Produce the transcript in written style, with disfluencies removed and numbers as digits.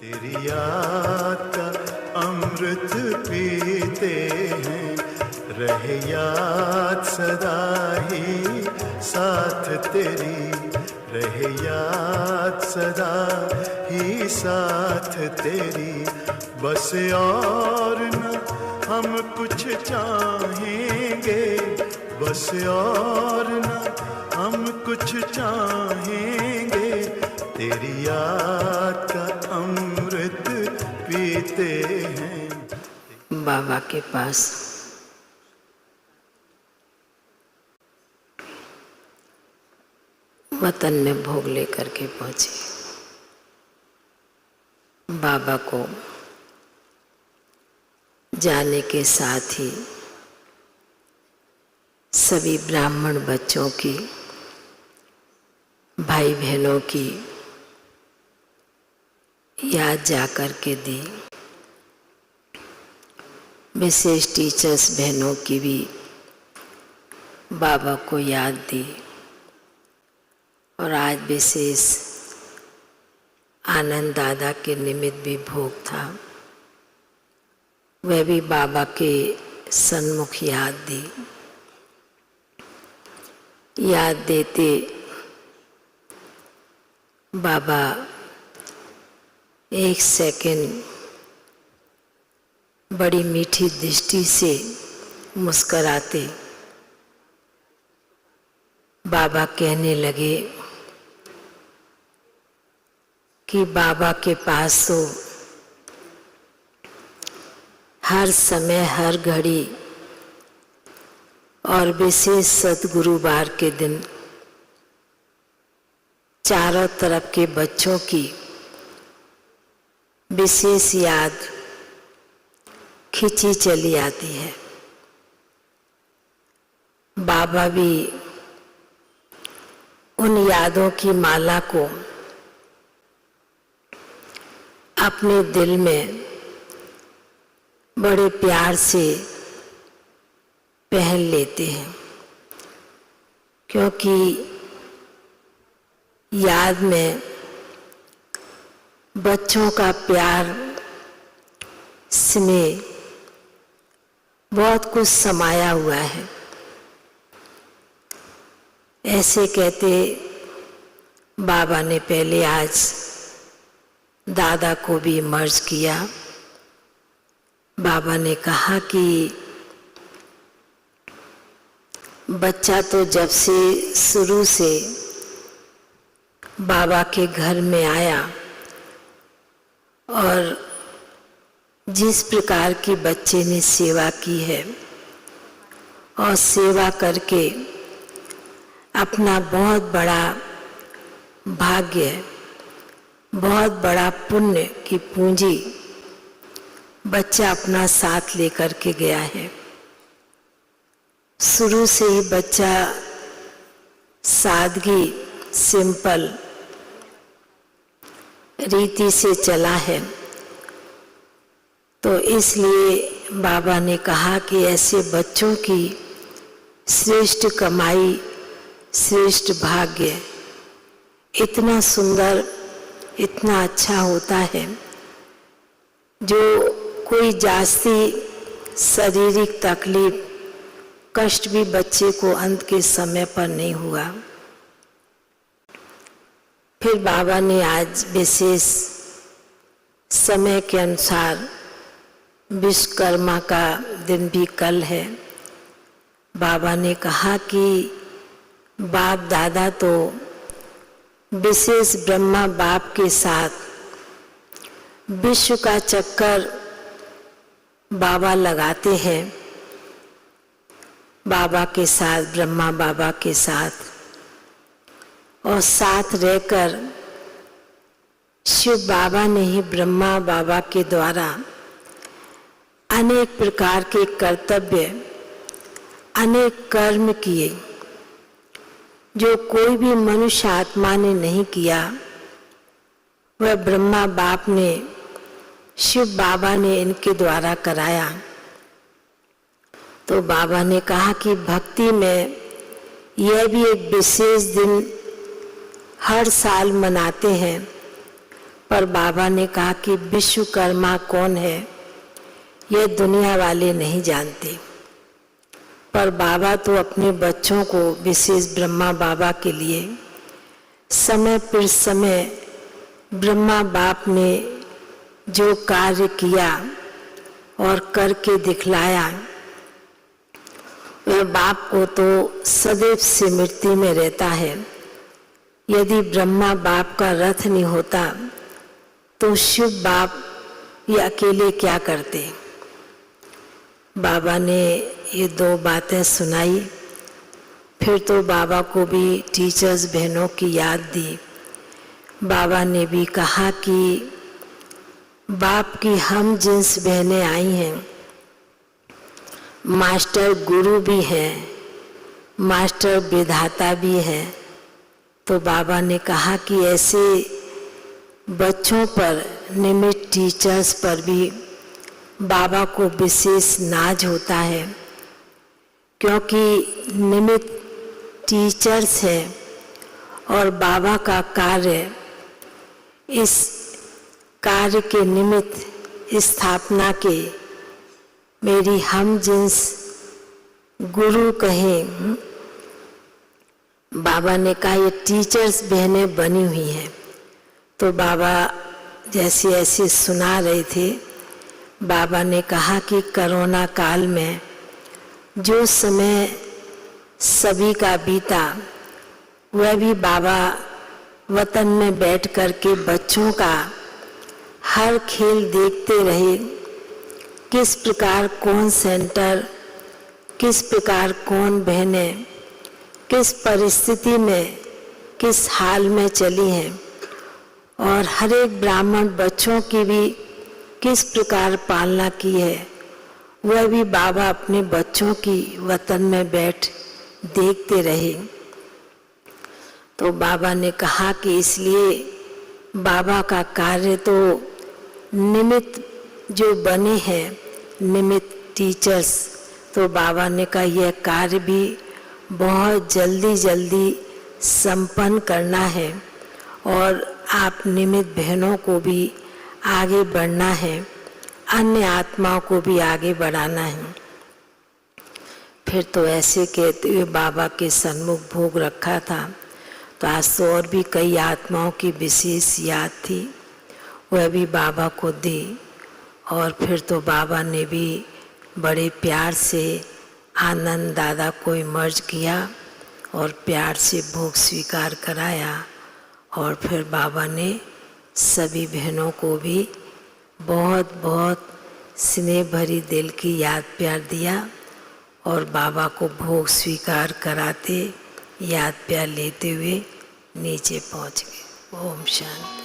तेरी याद का अमृत पीते हैं, रहे याद सदा ही साथ तेरी, रहे याद सदा ही साथ तेरी। बस और न हम कुछ चाहेंगे, बस और न हम कुछ चाहेंगे, तेरी याद का अमृत पीते हैं। बाबा के पास वतन में भोग लेकर के पहुंचे। बाबा को जाने के साथ ही सभी ब्राह्मण बच्चों की, भाई बहनों की याद जाकर के दी। विशेष टीचर्स बहनों की भी बाबा को याद दी। और आज विशेष आनंद दादा के निमित्त भी भोग था, वह भी बाबा के सन्मुख याद दी। याद देते बाबा एक सेकंड बड़ी मीठी दृष्टि से मुस्कराते। बाबा कहने लगे कि बाबा के पास तो हर समय हर घड़ी और विशेष सद्गुरुवार के दिन चारों तरफ के बच्चों की विशेष याद खिंची चली आती है। बाबा भी उन यादों की माला को अपने दिल में बड़े प्यार से पहन लेते हैं, क्योंकि याद में बच्चों का प्यार, स्नेह बहुत कुछ समाया हुआ है। ऐसे कहते बाबा ने पहले आज दादा को भी मर्ज किया। बाबा ने कहा कि बच्चा तो जब से शुरू से बाबा के घर में आया और जिस प्रकार की बच्चे ने सेवा की है और सेवा करके अपना बहुत बड़ा भाग्य, बहुत बड़ा पुण्य की पूंजी बच्चा अपना साथ लेकर के गया है। शुरू से ही बच्चा सादगी, सिंपल रीति से चला है। तो इसलिए बाबा ने कहा कि ऐसे बच्चों की श्रेष्ठ कमाई, श्रेष्ठ भाग्य इतना सुंदर, इतना अच्छा होता है, जो कोई जास्ती शारीरिक तकलीफ, कष्ट भी बच्चे को अंत के समय पर नहीं हुआ। फिर बाबा ने आज विशेष समय के अनुसार, विश्वकर्मा का दिन भी कल है, बाबा ने कहा कि बाप दादा तो विशेष ब्रह्मा बाप के साथ विश्व का चक्कर बाबा लगाते हैं। बाबा के साथ, ब्रह्मा बाबा के साथ, और साथ रहकर शिव बाबा ने ही ब्रह्मा बाबा के द्वारा अनेक प्रकार के कर्तव्य, अनेक कर्म किए, जो कोई भी मनुष्य आत्मा ने नहीं किया, वह ब्रह्मा बाप ने, शिव बाबा ने इनके द्वारा कराया। तो बाबा ने कहा कि भक्ति में यह भी एक विशेष दिन हर साल मनाते हैं, पर बाबा ने कहा कि विश्वकर्मा कौन है ये दुनिया वाले नहीं जानते, पर बाबा तो अपने बच्चों को, विशेष ब्रह्मा बाबा के लिए समय पर समय ब्रह्मा बाप ने जो कार्य किया और करके दिखलाया, वह बाप को तो सदैव स्मृति में रहता है। यदि ब्रह्मा बाप का रथ नहीं होता तो शिव बाप ये अकेले क्या करते। बाबा ने ये दो बातें सुनाई। फिर तो बाबा को भी टीचर्स बहनों की याद दी। बाबा ने भी कहा कि बाप की हम जिन्स बहनें आई हैं, मास्टर गुरु भी हैं, मास्टर विधाता भी हैं। तो बाबा ने कहा कि ऐसे बच्चों पर, निमित्त टीचर्स पर भी बाबा को विशेष नाज होता है, क्योंकि निमित्त टीचर्स हैं और बाबा का कार्य, इस कार्य के निमित्त स्थापना के मेरी हम जिन्स गुरु कहें। बाबा ने कहा ये टीचर्स बहनें बनी हुई हैं। तो बाबा जैसे ऐसे सुना रहे थे, बाबा ने कहा कि कोरोना काल में जो समय सभी का बीता, वह भी बाबा वतन में बैठ कर के बच्चों का हर खेल देखते रहे। किस प्रकार कौन सेंटर, किस प्रकार कौन बहनें किस परिस्थिति में, किस हाल में चली हैं, और हर एक ब्राह्मण बच्चों की भी किस प्रकार पालना की है, वह भी बाबा अपने बच्चों की वतन में बैठ देखते रहे। तो बाबा ने कहा कि इसलिए बाबा का कार्य तो निमित्त जो बने हैं, निमित्त टीचर्स, तो बाबा ने कहा यह कार्य भी बहुत जल्दी जल्दी संपन्न करना है और आप निमित्त बहनों को भी आगे बढ़ना है, अन्य आत्माओं को भी आगे बढ़ाना है। फिर तो ऐसे कहते हुए बाबा के सन्मुख भोग रखा था। तो आज तो और भी कई आत्माओं की विशेष याद थी, वह भी बाबा को दी। और फिर तो बाबा ने भी बड़े प्यार से आनंद दादा को इमर्ज किया और प्यार से भोग स्वीकार कराया। और फिर बाबा ने सभी बहनों को भी बहुत बहुत स्नेह भरी दिल की याद प्यार दिया और बाबा को भोग स्वीकार कराते, याद प्यार लेते हुए नीचे पहुंच गए। ओम शांति।